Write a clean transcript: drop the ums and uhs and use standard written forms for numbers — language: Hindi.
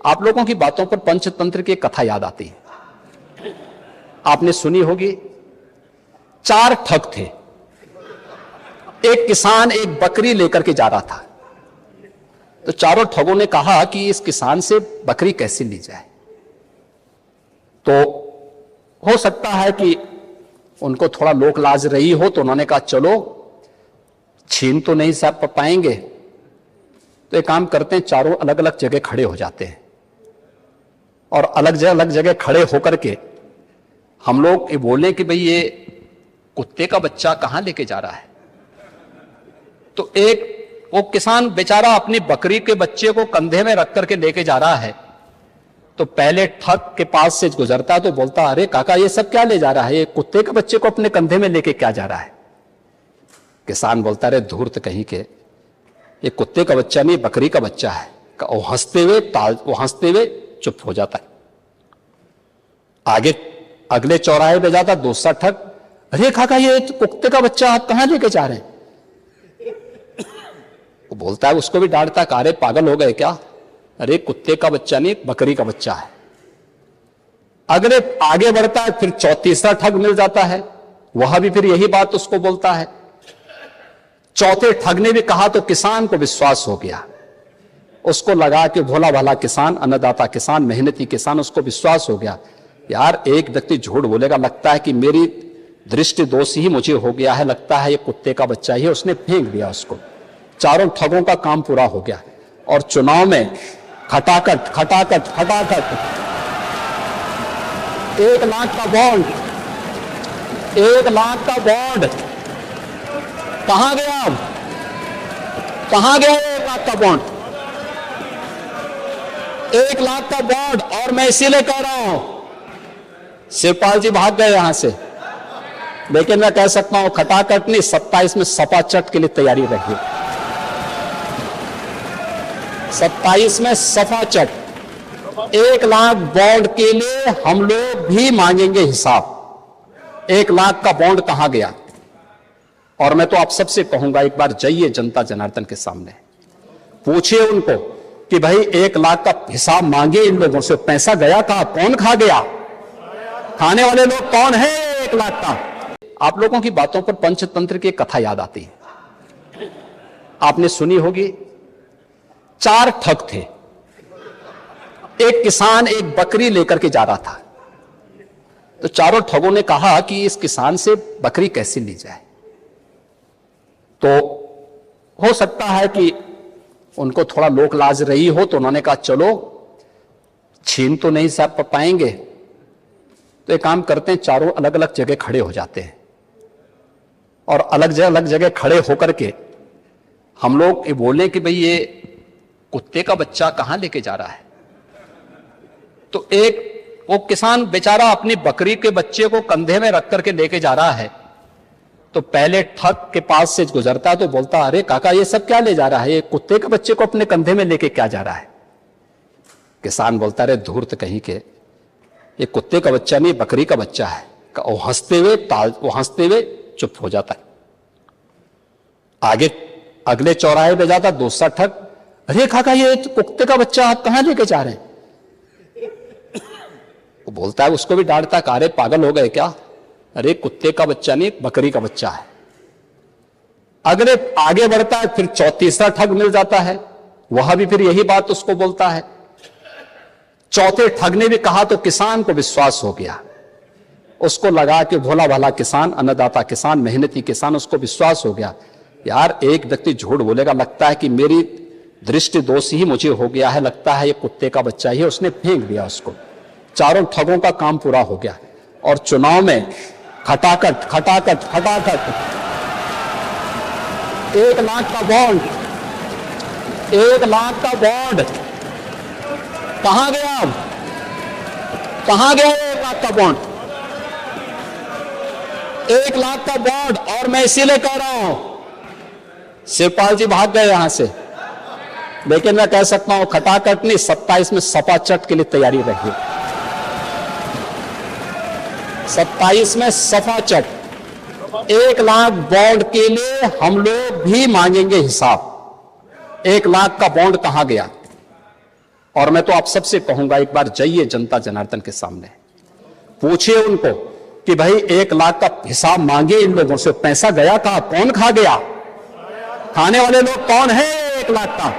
आप लोगों की बातों पर पंचतंत्र की एक कथा याद आती है, आपने सुनी होगी। 4 ठग थे। एक किसान एक बकरी लेकर के जा रहा था, तो चारों ठगों ने कहा कि इस किसान से बकरी कैसे ली जाए। तो हो सकता है कि उनको थोड़ा लोक लाज रही हो, तो उन्होंने कहा चलो छीन तो नहीं सब पाएंगे, तो एक काम करते हैं, चारों अलग अलग जगह खड़े हो जाते हैं और अलग अलग जगह खड़े होकर के हम लोग ये बोलें कि भाई ये कुत्ते का बच्चा कहां लेके जा रहा है। तो एक वो किसान बेचारा अपनी बकरी के बच्चे को कंधे में रख करके लेके जा रहा है, तो पहले ठग के पास से गुजरता है तो बोलता, अरे काका ये सब क्या ले जा रहा है, ये कुत्ते के बच्चे को अपने कंधे में लेके क्या जा रहा है। किसान बोलता, अरे धूर्त कहीं के, ये कुत्ते का बच्चा नहीं बकरी का बच्चा है। वो हंसते हुए चुप हो जाता है। आगे अगले चौराहे पे जाता दूसरा ठग, अरे काका ये कुत्ते का बच्चा आप कहां लेके जा रहे हैं। वो बोलता है, उसको भी डांटता, अरे पागल हो गए क्या, अरे कुत्ते का बच्चा नहीं बकरी का बच्चा है। अगले आगे बढ़ता है, फिर तीसरा ठग मिल जाता है, वह भी फिर यही बात उसको बोलता है। चौथे ठग ने भी कहा तो किसान को विश्वास हो गया, उसको लगा कि भोला भाला किसान, अन्नदाता किसान, मेहनती किसान, उसको विश्वास हो गया यार एक व्यक्ति झूठ बोलेगा, लगता है कि मेरी दृष्टि दोष ही मुझे हो गया है, लगता है ये कुत्ते का बच्चा ही है, उसने फेंक दिया उसको। चारों ठगों का काम पूरा हो गया और चुनाव में खटाखट 1 लाख का बॉन्ड, 1 लाख का बॉन्ड कहां गया, अब कहां गया 1 लाख का बॉन्ड, 1 लाख का बॉन्ड। और मैं इसीलिए कह रहा हूं, शिवपाल जी भाग गए यहां से, लेकिन मैं कह सकता हूं खटाखट नहीं, 27 में सपा चट के लिए तैयारी रखिए। 27 में सफा चट, 1 लाख बॉन्ड के लिए हम लोग भी मांगेंगे हिसाब। 1 लाख का बॉन्ड कहां गया। और मैं तो आप सबसे कहूंगा, एक बार जाइए जनता जनार्दन के सामने, पूछिए उनको कि भाई 1 लाख का हिसाब मांगे इन लोगों से, पैसा गया कहां, कौन खा गया, खाने वाले लोग कौन है 1 लाख का। आप लोगों की बातों पर पंचतंत्र की एक कथा याद आती है, आपने सुनी होगी। 4 ठग थे। एक किसान एक बकरी लेकर के जा रहा था, तो चारों ठगों ने कहा कि इस किसान से बकरी कैसे ली जाए। तो हो सकता है कि उनको थोड़ा लोक लाज रही हो, तो उन्होंने कहा चलो छीन तो नहीं सब पाएंगे, तो एक काम करते हैं, चारों अलग अलग जगह खड़े हो जाते हैं और अलग जगह खड़े होकर के हम लोग ये बोलें कि भाई ये कुत्ते का बच्चा कहां लेके जा रहा है। तो एक वो किसान बेचारा अपनी बकरी के बच्चे को कंधे में रख करके लेके जा रहा है, तो पहले ठग के पास से गुजरता है तो बोलता, अरे काका ये सब क्या ले जा रहा है, ये कुत्ते के बच्चे को अपने कंधे में लेके क्या जा रहा है। किसान बोलता, अरे धूर्त कहीं के, ये कुत्ते का बच्चा नहीं बकरी का बच्चा है। वो हंसते हुए चुप हो जाता है। आगे अगले चौराहे पे जाता दूसरा ठग, अरे काका ये कुत्ते का बच्चा आप कहां लेके जा रहे हैं। वो बोलता है, उसको भी डांटता, अरे पागल हो गए क्या, अरे कुत्ते का बच्चा नहीं बकरी का बच्चा है। अगले आगे बढ़ता है, फिर तीसरा ठग मिल जाता है, वह भी फिर यही बात उसको बोलता है। चौथे ठग ने भी कहा तो किसान को विश्वास हो गया, उसको लगा कि भोला भाला किसान, अन्नदाता किसान, मेहनती किसान, उसको विश्वास हो गया यार एक व्यक्ति झूठ बोलेगा, लगता है कि मेरी दृष्टि दोष ही मुझे हो गया है, लगता है ये कुत्ते का बच्चा ही है, उसने फेंक दिया उसको। चारों ठगों का काम पूरा हो गया और चुनाव में खटाखट 1 लाख का बॉन्ड, 1 लाख का बॉन्ड कहां गया, अब कहां गया 1 लाख का बॉन्ड, 1 लाख का बॉन्ड। और मैं इसीलिए कह रहा हूं, शिवपाल जी भाग गए यहां से, लेकिन मैं कह सकता हूं खटाखट नहीं, 27 में सपा चट के लिए तैयारी रखिए। 27 में सफा चट, 1 लाख बॉन्ड के लिए हम लोग भी मांगेंगे हिसाब। 1 लाख का बॉन्ड कहां गया। और मैं तो आप सबसे कहूंगा, एक बार जाइए जनता जनार्दन के सामने, पूछिए उनको कि भाई 1 लाख का हिसाब मांगे इन लोगों से, पैसा गया कहां, कौन खा गया, खाने वाले लोग कौन है 1 लाख का।